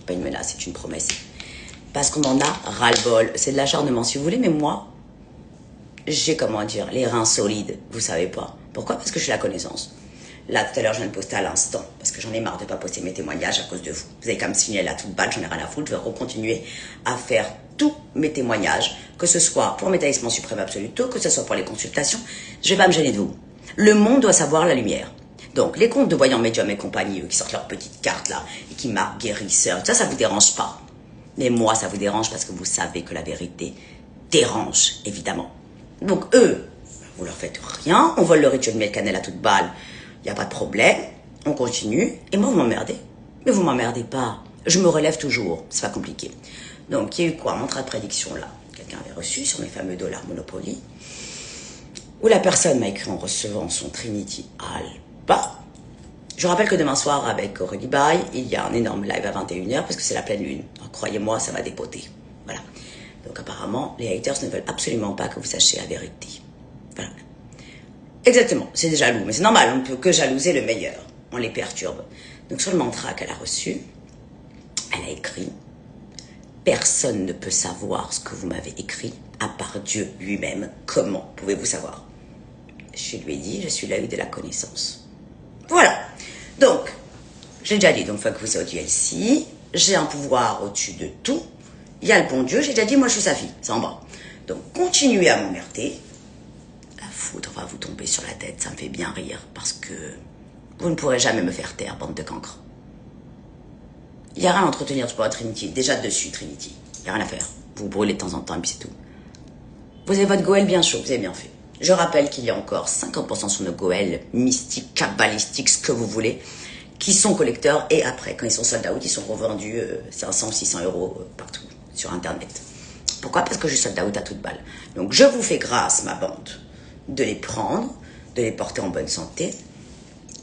pas une menace, c'est une promesse. Parce qu'on en a ras-le-bol. C'est de l'acharnement si vous voulez, mais moi, j'ai, comment dire, les reins solides, vous savez pas. Pourquoi? Parce que je suis la connaissance. Là, tout à l'heure, je viens de poster à l'instant, parce que j'en ai marre de pas poster mes témoignages à cause de vous. Vous avez qu'à me signaler à toute balle, j'en ai rien à foutre, je vais recontinuer à faire tous mes témoignages, que ce soit pour mes taillissements suprêmes absolus, que ce soit pour les consultations, je vais pas me gêner de vous. Le monde doit savoir la lumière. Donc, les comptes de voyants médiums et compagnie, eux, qui sortent leurs petites cartes là, et qui marquent guérisseur, ça vous dérange pas. Mais moi, ça vous dérange parce que vous savez que la vérité dérange, évidemment. Donc, eux, vous leur faites rien, on vole le rituel de miel cannelle à toute balle, il n'y a pas de problème, on continue, et moi, vous m'emmerdez. Mais vous m'emmerdez pas, je me relève toujours, c'est pas compliqué. Donc, il y a eu quoi, un mantra de prédiction là, quelqu'un avait reçu sur mes fameux dollars Monopoly, où la personne m'a écrit en recevant son Trinity Alba. Je rappelle que demain soir, avec Aurélie Baye, il y a un énorme live à 21h, parce que c'est la pleine lune. Croyez-moi, ça va dépoter. Voilà. Donc apparemment, les haters ne veulent absolument pas que vous sachiez la vérité. Voilà. Exactement, c'est des jaloux, mais c'est normal, on ne peut que jalouser le meilleur. On les perturbe. Donc sur le mantra qu'elle a reçu, elle a écrit « Personne ne peut savoir ce que vous m'avez écrit, à part Dieu lui-même. Comment pouvez-vous savoir ?» Je lui ai dit « Je suis l'œil de la connaissance. » Voilà. Donc, j'ai déjà dit, donc une fois que vous êtes au DLC, j'ai un pouvoir au-dessus de tout. Il y a le bon Dieu, j'ai déjà dit, moi je suis sa fille, c'est en bas. Donc, continuez à m'emmerder. La foudre va vous tomber sur la tête, ça me fait bien rire, parce que vous ne pourrez jamais me faire taire, bande de cancres. Il n'y a rien à entretenir, je pourrais Trinity, déjà dessus Trinity. Il n'y a rien à faire. Vous brûlez de temps en temps, et puis c'est tout. Vous avez votre Goël bien chaud, vous avez bien fait. Je rappelle qu'il y a encore 50% sur nos Goël mystiques, kabbalistiques, ce que vous voulez, qui sont collecteurs, et après, quand ils sont sold out, ils sont revendus 500 ou 600 euros partout sur Internet. Pourquoi? Parce que je suis sold out à toute balle. Donc, je vous fais grâce, ma bande, de les prendre, de les porter en bonne santé,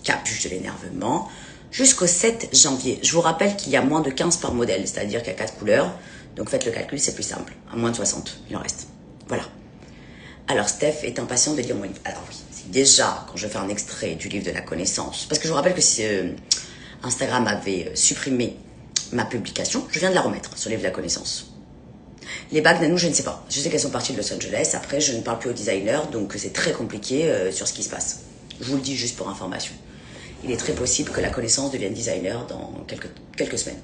capuche de l'énervement, jusqu'au 7 janvier. Je vous rappelle qu'il y a moins de 15 par modèle, c'est-à-dire qu'il y a 4 couleurs. Donc, faites le calcul, c'est plus simple. À moins de 60, il en reste. Voilà. Alors, Steph est impatient de lire mon livre. Alors oui, c'est déjà quand je fais un extrait du livre de la connaissance, parce que je vous rappelle que si Instagram avait supprimé ma publication, je viens de la remettre sur le livre de la connaissance. Les bagues Nanou, je ne sais pas. Je sais qu'elles sont parties de Los Angeles. Après, je ne parle plus au designer, donc c'est très compliqué sur ce qui se passe. Je vous le dis juste pour information. Il est très possible que la connaissance devienne designer dans quelques semaines.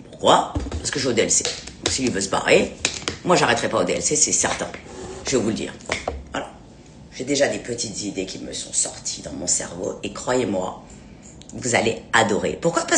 Pourquoi? Parce que je suis au DLC. Donc s'il veut se barrer, moi j'arrêterai pas au DLC, c'est certain. Je vais vous le dire. Voilà. J'ai déjà des petites idées qui me sont sorties dans mon cerveau et croyez-moi, vous allez adorer. Pourquoi? Parce que